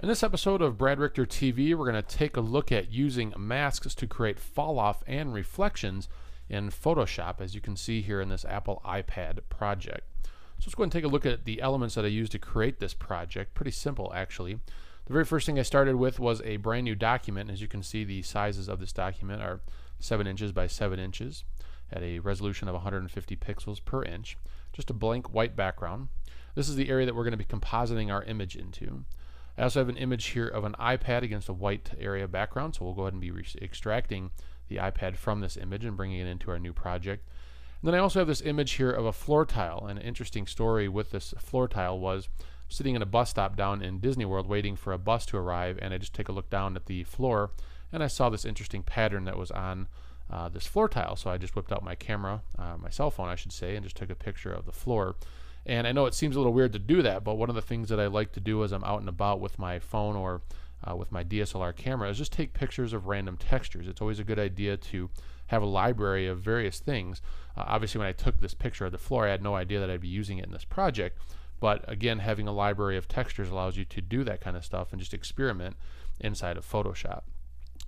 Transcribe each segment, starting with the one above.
In this episode of Brad Richter TV, we're going to take a look at using masks to create fall-off and reflections in Photoshop, as you can see here in this Apple iPad project. So let's go ahead and take a look at the elements that I used to create this project. Pretty simple, actually. The very first thing I started with was a brand new document. As you can see, the sizes of this document are 7 inches by 7 inches at a resolution of 150 pixels per inch. Just a blank white background. This is the area that we're going to be compositing our image into. I also have an image here of an iPad against a white area background, so we'll go ahead and be extracting the iPad from this image and bringing it into our new project. And then I also have this image here of a floor tile, and an interesting story with this floor tile was sitting in a bus stop down in Disney World waiting for a bus to arrive, and I just take a look down at the floor and I saw this interesting pattern that was on this floor tile. So I just whipped out my camera, my cell phone I should say, and just took a picture of the floor. And I know it seems a little weird to do that, but one of the things that I like to do as I'm out and about with my phone or with my DSLR camera is just take pictures of random textures. It's always a good idea to have a library of various things. Obviously, when I took this picture of the floor, I had no idea that I'd be using it in this project. But again, having a library of textures allows you to do that kind of stuff and just experiment inside of Photoshop.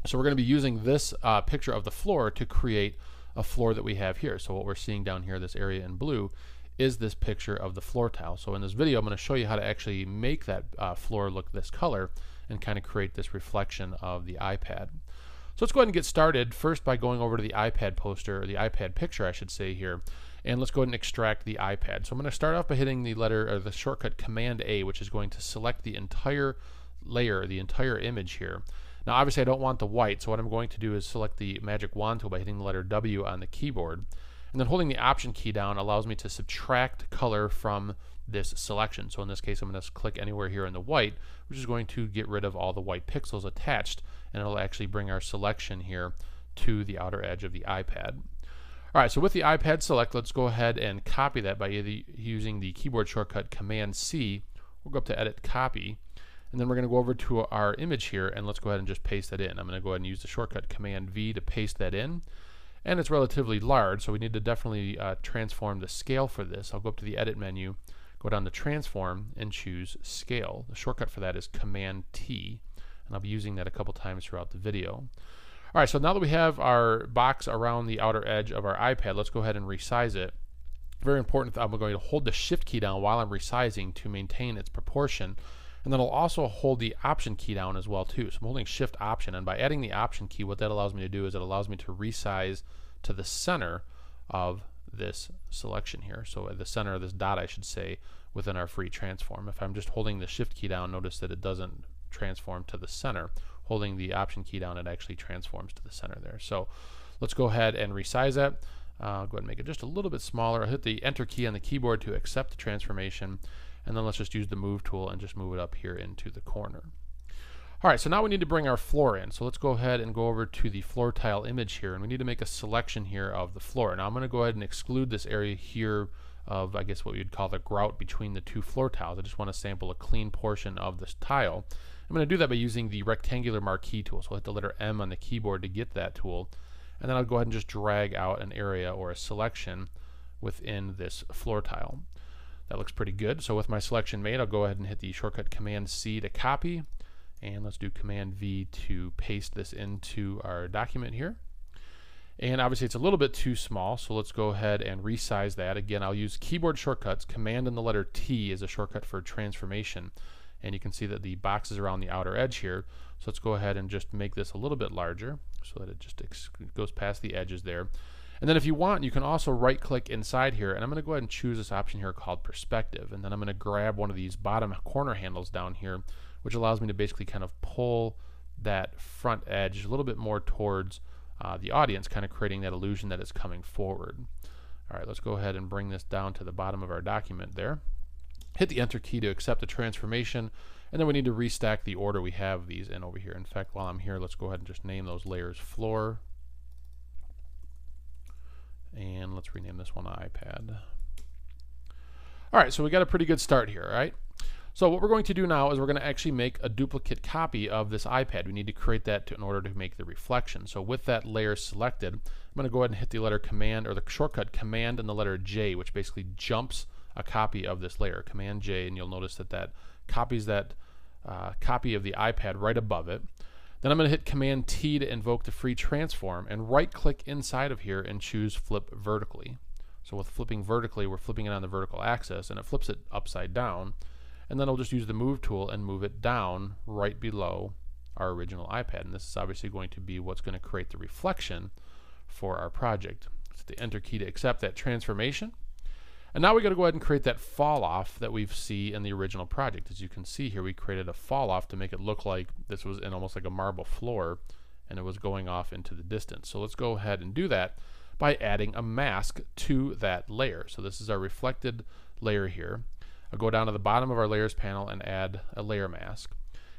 So we're going to be using this picture of the floor to create a floor that we have here. So what we're seeing down here, this area in blue, is this picture of the floor tile. So in this video, I'm going to show you how to actually make that floor look this color and kind of create this reflection of the iPad. So let's go ahead and get started first by going over to the iPad poster, or the iPad picture I should say here, and let's go ahead and extract the iPad. So I'm going to start off by hitting the shortcut Command A, which is going to select the entire layer, the entire image here. Now obviously I don't want the white, so what I'm going to do is select the magic wand tool by hitting the letter W on the keyboard. And then holding the Option key down allows me to subtract color from this selection. So in this case, I'm going to click anywhere here in the white, which is going to get rid of all the white pixels attached, and it'll actually bring our selection here to the outer edge of the iPad. All right, so with the iPad select, let's go ahead and copy that by using the keyboard shortcut Command C. We'll go up to Edit, Copy, and then we're going to go over to our image here, and let's go ahead and just paste that in. I'm going to go ahead and use the shortcut Command V to paste that in. And it's relatively large, so we need to definitely transform the scale for this. I'll go up to the Edit menu, go down to Transform, and choose Scale. The shortcut for that is Command T, and I'll be using that a couple times throughout the video. All right, so now that we have our box around the outer edge of our iPad, let's go ahead and resize it. Very important, I'm going to hold the Shift key down while I'm resizing to maintain its proportion. And then I'll also hold the Option key down as well too. So I'm holding Shift Option, and by adding the Option key, what that allows me to do is it allows me to resize to the center of this selection here. So at the center of this dot, I should say, within our free transform. If I'm just holding the Shift key down, notice that it doesn't transform to the center. Holding the Option key down, it actually transforms to the center there. So let's go ahead and resize that. I'll go ahead and make it just a little bit smaller. I'll hit the Enter key on the keyboard to accept the transformation. And then let's just use the Move tool and just move it up here into the corner. All right, so now we need to bring our floor in. So let's go ahead and go over to the floor tile image here, and we need to make a selection here of the floor. Now I'm going to go ahead and exclude this area here of, I guess, what you'd call the grout between the two floor tiles. I just want to sample a clean portion of this tile. I'm going to do that by using the rectangular marquee tool. So I'll hit the letter M on the keyboard to get that tool, and then I'll go ahead and just drag out an area or a selection within this floor tile. That looks pretty good. So with my selection made, I'll go ahead and hit the shortcut Command C to copy, and let's do Command V to paste this into our document here. And obviously it's a little bit too small, so let's go ahead and resize that. Again, I'll use keyboard shortcuts. Command and the letter T is a shortcut for transformation, and you can see that the box is around the outer edge here. So let's go ahead and just make this a little bit larger so that it just goes past the edges there. And then if you want, you can also right-click inside here, and I'm going to go ahead and choose this option here called Perspective. And then I'm going to grab one of these bottom corner handles down here, which allows me to basically kind of pull that front edge a little bit more towards the audience, kind of creating that illusion that it's coming forward. All right, let's go ahead and bring this down to the bottom of our document there. Hit the Enter key to accept the transformation, and then we need to restack the order we have these in over here. In fact, while I'm here, let's go ahead and just name those layers Floor, and let's rename this one iPad. All right, so we got a pretty good start here, all right? So what we're going to do now is we're going to actually make a duplicate copy of this iPad. We need to create that in order to make the reflection. So with that layer selected, I'm going to go ahead and hit the letter Command, or the shortcut Command and the letter J, which basically jumps a copy of this layer, Command J, and you'll notice that that copies that copy of the iPad right above it. Then I'm going to hit Command T to invoke the free transform and right click inside of here and choose flip vertically. So with flipping vertically, we're flipping it on the vertical axis and it flips it upside down. And then I'll just use the move tool and move it down right below our original iPad. And this is obviously going to be what's going to create the reflection for our project. Hit the enter key to accept that transformation. And now we got to go ahead and create that fall off that we see in the original project. As you can see here, we created a fall off to make it look like this was in almost like a marble floor and it was going off into the distance. So let's go ahead and do that by adding a mask to that layer. So this is our reflected layer here. I'll go down to the bottom of our layers panel and add a layer mask.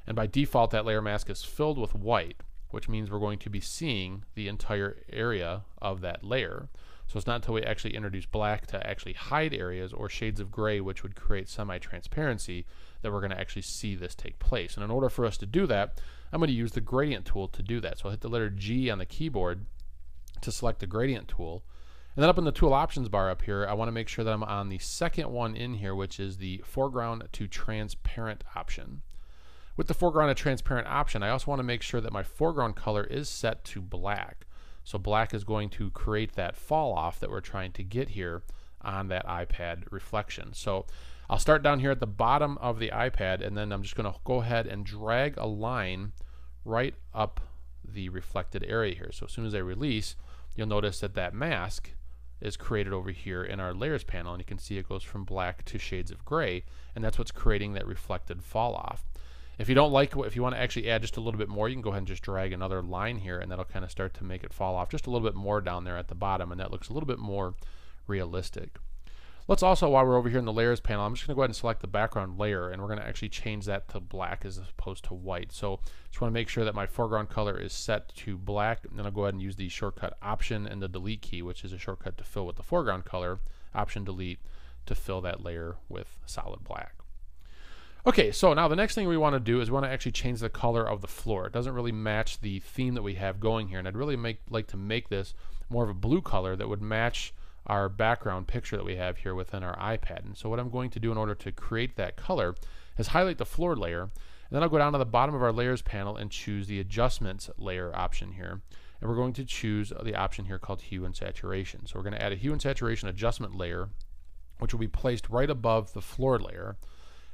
And by default, that layer mask is filled with white, which means we're going to be seeing the entire area of that layer. So it's not until we actually introduce black to actually hide areas or shades of gray, which would create semi-transparency, that we're going to actually see this take place. And in order for us to do that, I'm going to use the gradient tool to do that. So I'll hit the letter G on the keyboard to select the gradient tool. And then up in the tool options bar up here, I want to make sure that I'm on the second one in here, which is the foreground to transparent option. With the foreground to transparent option, I also want to make sure that my foreground color is set to black. So black is going to create that fall off that we're trying to get here on that iPad reflection. So I'll start down here at the bottom of the iPad, and then I'm just going to go ahead and drag a line right up the reflected area here. So as soon as I release, you'll notice that that mask is created over here in our layers panel, and you can see it goes from black to shades of gray, and that's what's creating that reflected fall off. If you don't like, if you want to actually add just a little bit more, you can go ahead and just drag another line here, and that'll kind of start to make it fall off just a little bit more down there at the bottom, and that looks a little bit more realistic. Let's also, while we're over here in the layers panel, I'm just going to go ahead and select the background layer, and we're going to actually change that to black as opposed to white. So just want to make sure that my foreground color is set to black, and then I'll go ahead and use the shortcut Option and the Delete key, which is a shortcut to fill with the foreground color, Option Delete, to fill that layer with solid black. Okay, so now the next thing we want to do is we want to actually change the color of the floor. It doesn't really match the theme that we have going here, and I'd really like to make this more of a blue color that would match our background picture that we have here within our iPad. And so what I'm going to do in order to create that color is highlight the floor layer, and then I'll go down to the bottom of our layers panel and choose the adjustments layer option here. And we're going to choose the option here called hue and saturation. So we're going to add a hue and saturation adjustment layer, which will be placed right above the floor layer.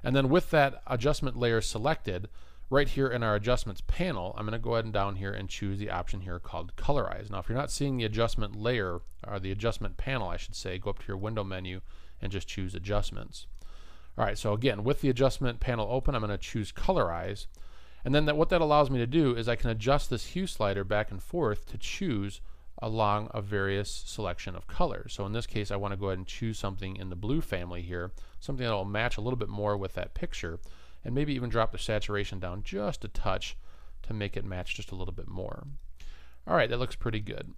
And then with that adjustment layer selected, right here in our adjustments panel, I'm going to go ahead and down here and choose the option here called colorize. Now if you're not seeing the adjustment layer, or the adjustment panel I should say, go up to your window menu and just choose adjustments. Alright, so again, with the adjustment panel open, I'm going to choose colorize, and then what that allows me to do is I can adjust this hue slider back and forth to choose along a various selection of colors. So in this case, I want to go ahead and choose something in the blue family here, something that will match a little bit more with that picture, and maybe even drop the saturation down just a touch to make it match just a little bit more. Alright, that looks pretty good.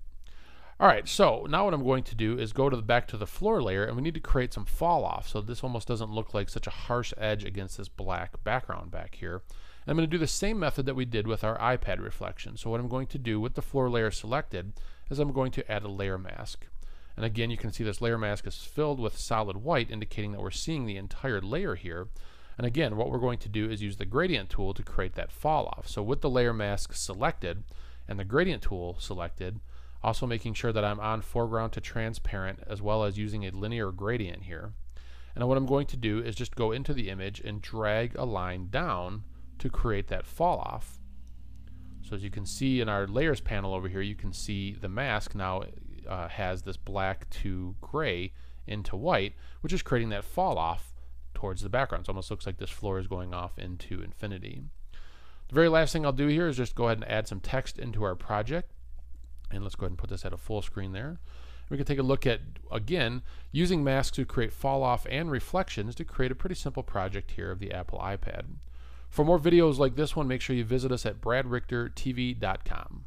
Alright, so now what I'm going to do is go back to the floor layer, and we need to create some fall off, so this almost doesn't look like such a harsh edge against this black background back here. And I'm going to do the same method that we did with our iPad reflection. So what I'm going to do with the floor layer selected is I'm going to add a layer mask. And again, you can see this layer mask is filled with solid white, indicating that we're seeing the entire layer here. And again, what we're going to do is use the gradient tool to create that fall off. So with the layer mask selected and the gradient tool selected, also making sure that I'm on foreground to transparent, as well as using a linear gradient here. And what I'm going to do is just go into the image and drag a line down to create that fall off. So as you can see in our layers panel over here, you can see the mask now has this black to gray into white, which is creating that fall off towards the background. So it almost looks like this floor is going off into infinity. The very last thing I'll do here is just go ahead and add some text into our project. And let's go ahead and put this at a full screen there. We can take a look at, again, using masks to create fall off and reflections to create a pretty simple project here of the Apple iPad. For more videos like this one, make sure you visit us at bradrichtertv.com.